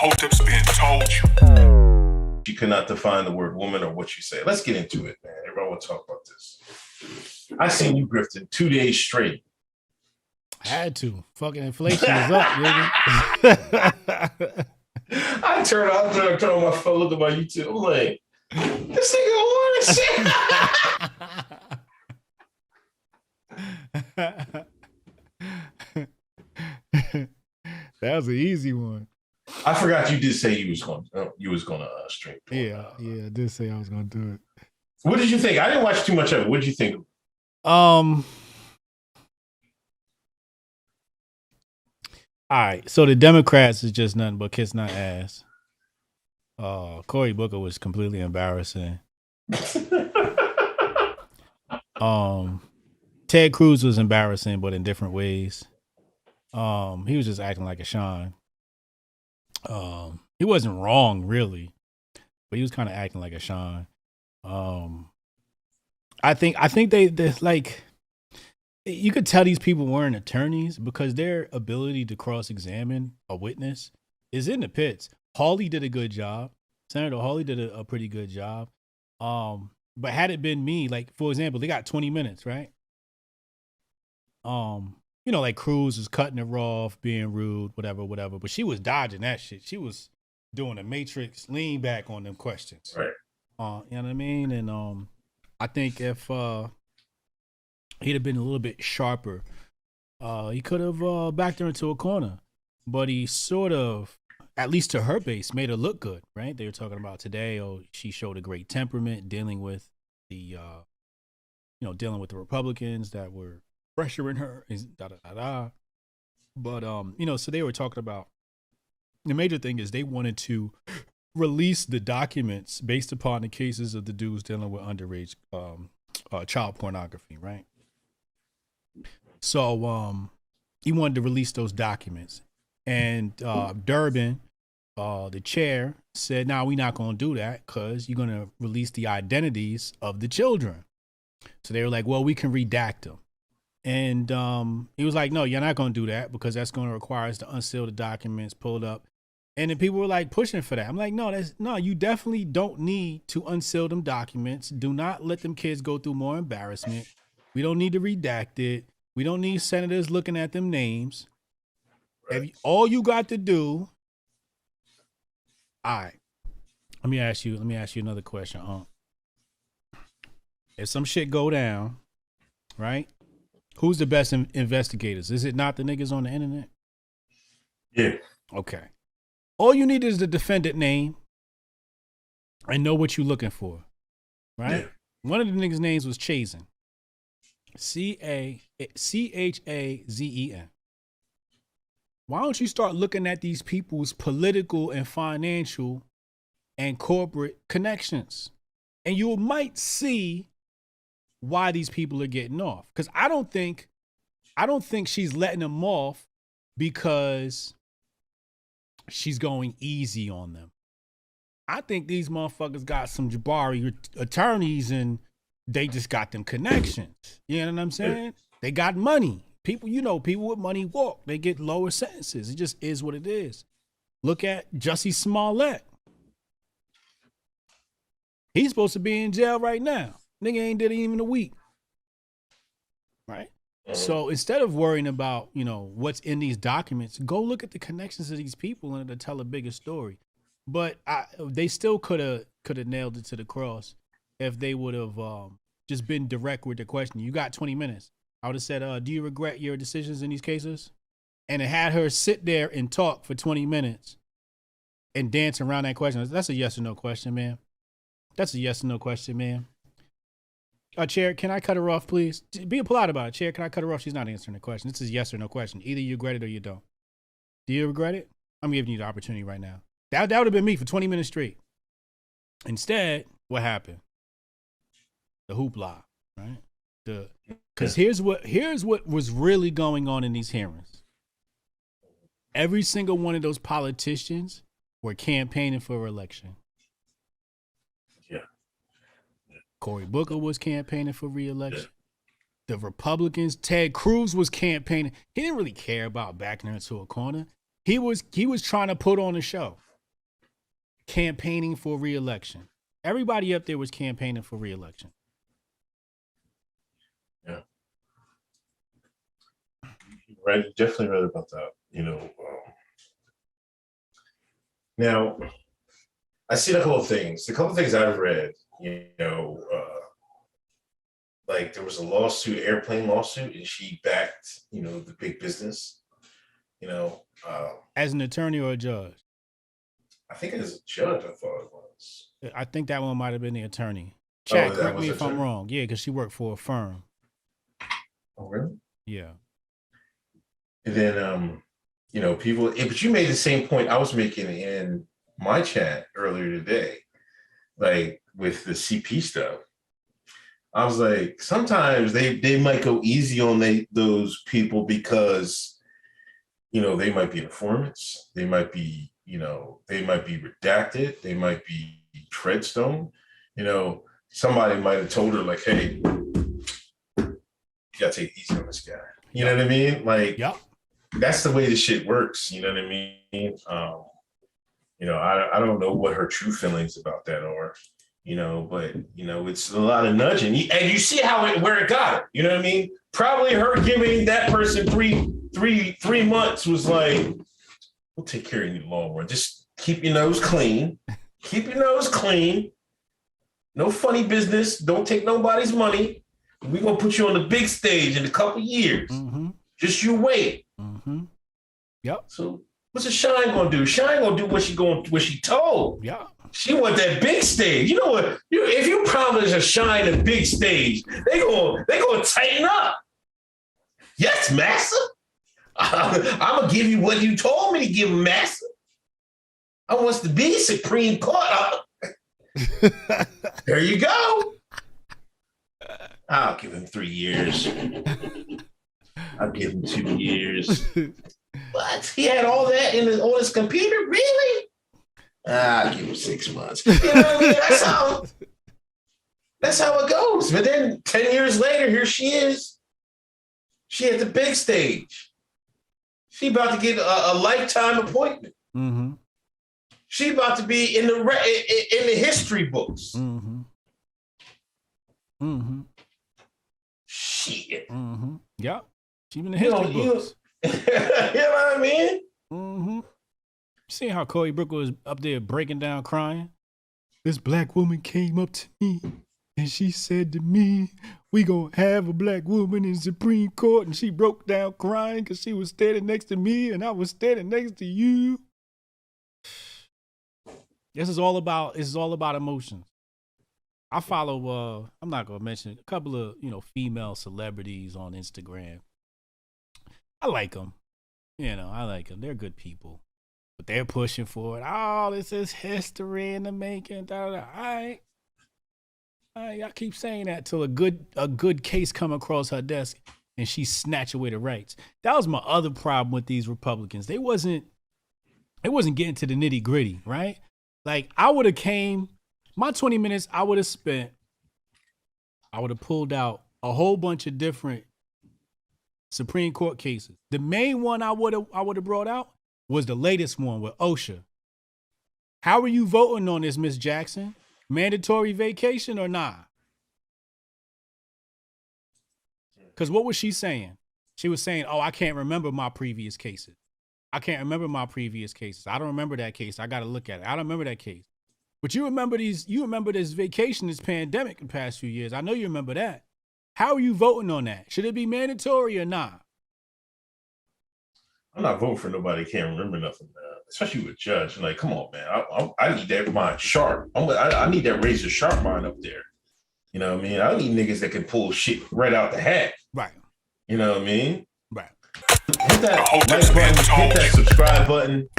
Hoteps been told you. You cannot define the word woman or what you say. Let's get into it, man. Everybody want to talk about this. I seen you grifting 2 days straight. I had to. Fucking inflation is up, nigga. I turn on my phone, look at my YouTube. I'm like, this nigga want shit. That was an easy one. I forgot you did say you was going to stream. Yeah, I did say I was going to do it. What did you think? I didn't watch too much of it. What did you think? All right, so the Democrats is just nothing but kiss not ass. Cory Booker was completely embarrassing. Ted Cruz was embarrassing, but in different ways. He was just acting like a Sean. He wasn't wrong really, but he was kind of acting like a Sean. I think they like, you could tell these people weren't attorneys because their ability to cross-examine a witness is in the pits. Hawley did a good job. Senator Hawley did a pretty good job. But had it been me, like, for example, they got 20 minutes, right? Like Cruz was cutting her off, being rude, whatever. But she was dodging that shit. She was doing a Matrix lean back on them questions. Right. You know what I mean? And I think if he'd have been a little bit sharper, he could have backed her into a corner. But he sort of, at least to her base, made her look good, right? They were talking about today, she showed a great temperament dealing with the Republicans that were pressuring her, But, so they were talking about, the major thing is they wanted to release the documents based upon the cases of the dudes dealing with underage child pornography, right? So he wanted to release those documents. And Durbin, the chair, said, "No, we're not going to do that because you're going to release the identities of the children." So they were like, "Well, we can redact them." And he was like, "No, you're not going to do that because that's going to require us to unseal the documents, pull it up." And then people were like pushing for that. I'm like, no, you definitely don't need to unseal them documents. Do not let them kids go through more embarrassment. We don't need to redact it. We don't need senators looking at them names. All you got to do. All right. Let me ask you another question. If some shit go down, right? Who's the best investigators? Is it not the niggas on the internet? Yeah. Okay. All you need is the defendant name and know what you're looking for, right? Yeah. One of the niggas' names was Chazen. Chazen. Why don't you start looking at these people's political and financial and corporate connections? And you might see why these people are getting off. Because I don't think she's letting them off because she's going easy on them. I think these motherfuckers got some Jabari attorneys and they just got them connections. You know what I'm saying? They got money. People with money walk. They get lower sentences. It just is what it is. Look at Jussie Smollett. He's supposed to be in jail right now. Nigga ain't did it even a week. Right? So instead of worrying about, what's in these documents, go look at the connections of these people and it'll tell a bigger story. But they still could have nailed it to the cross if they would have just been direct with the question. You got 20 minutes. I would have said, do you regret your decisions in these cases? And it had her sit there and talk for 20 minutes and dance around that question. That's a yes or no question, man. That's a yes or no question, man. Chair, can I cut her off, please? Be polite about it. Chair, can I cut her off? She's not answering the question. This is yes or no question. Either you regret it or you don't. Do you regret it? I'm giving you the opportunity right now. That would have been me for 20 minutes straight. Instead, what happened? The hoopla, right? Because here's what was really going on in these hearings. Every single one of those politicians were campaigning for election. Cory Booker was campaigning for re-election. The Republicans, Ted Cruz was campaigning. He didn't really care about backing her into a corner. He was trying to put on a show. campaigning for re-election. Everybody up there was campaigning for re-election. Yeah. Right. Definitely read about that. Now, I see the whole things. The couple things I've read, like there was a lawsuit, airplane lawsuit, and she backed, the big business. As an attorney or a judge? I think as a judge, I thought it was. I think that one might have been the attorney. Chad, correct me if I'm attorney? wrong. Yeah, because she worked for a firm. Oh, really? Yeah. And then, people, but you made the same point I was making in my chat earlier today, like with the CP stuff. I was like, sometimes they might go easy on those people because, they might be informants. They might be, they might be redacted. They might be treadstone. Somebody might have told her like, hey, you gotta take it easy on this guy. You know what I mean? Like, yep. That's the way this shit works. You know what I mean? I don't know what her true feelings about that are. But it's a lot of nudging, and you see where it got her. You know what I mean? Probably her giving that person three months was like, we'll take care of you in the long run. Just keep your nose clean. Keep your nose clean. No funny business. Don't take nobody's money. We're gonna put you on the big stage in a couple years. Mm-hmm. Just you wait. Mm-hmm. Yep. So what's a Shine gonna do? Shine gonna do what she told. Yeah. She want that big stage. You know what? If you promise a Shine a big stage, they gonna tighten up. Yes, master. I'm gonna give you what you told me to give, master. I want to be Supreme Court. There you go. I'll give him 3 years. I'll give him 2 years. What? He had all that on his computer? Really? I'll give him 6 months. You know what I mean? That's how it goes. But then 10 years later, here she is. She at the big stage. She about to get a lifetime appointment. Mm-hmm. She about to be in the history books. Mm-hmm. Mm-hmm. Shit. Mm-hmm. Yep. She in the history books. You know what I mean? Mm-hmm. See how Cory Brooker was up there breaking down crying? This black woman came up to me and she said to me, we gonna have a black woman in Supreme Court, and she broke down crying because she was standing next to me and I was standing next to you. This is all about emotions. I follow I'm not gonna mention a couple of female celebrities on Instagram. I like them. I like them. They're good people. But they're pushing for it. Oh, this is history in the making. Da, da, da. All right. I keep saying that till a good case come across her desk and she snatch away the rights. That was my other problem with these Republicans. They wasn't getting to the nitty gritty, right? Like I would have my 20 minutes I would have spent, I would have pulled out a whole bunch of different Supreme Court cases. The main one I would have brought out was the latest one with OSHA. How are you voting on this, Miss Jackson? Mandatory vacation or not? Because what was she saying? She was saying, oh, I can't remember my previous cases. I don't remember that case. I got to look at it. I don't remember that case. But you remember this vacation, this pandemic in the past few years. I know you remember that. How are you voting on that? Should it be mandatory or not? I'm not voting for nobody who can't remember nothing, man. Especially with a judge. Like, come on, man. I need that mind sharp. I need that razor sharp mind up there. You know what I mean? I need niggas that can pull shit right out the hat. Right. You know what I mean? Right. Hit that like button, hit that subscribe button.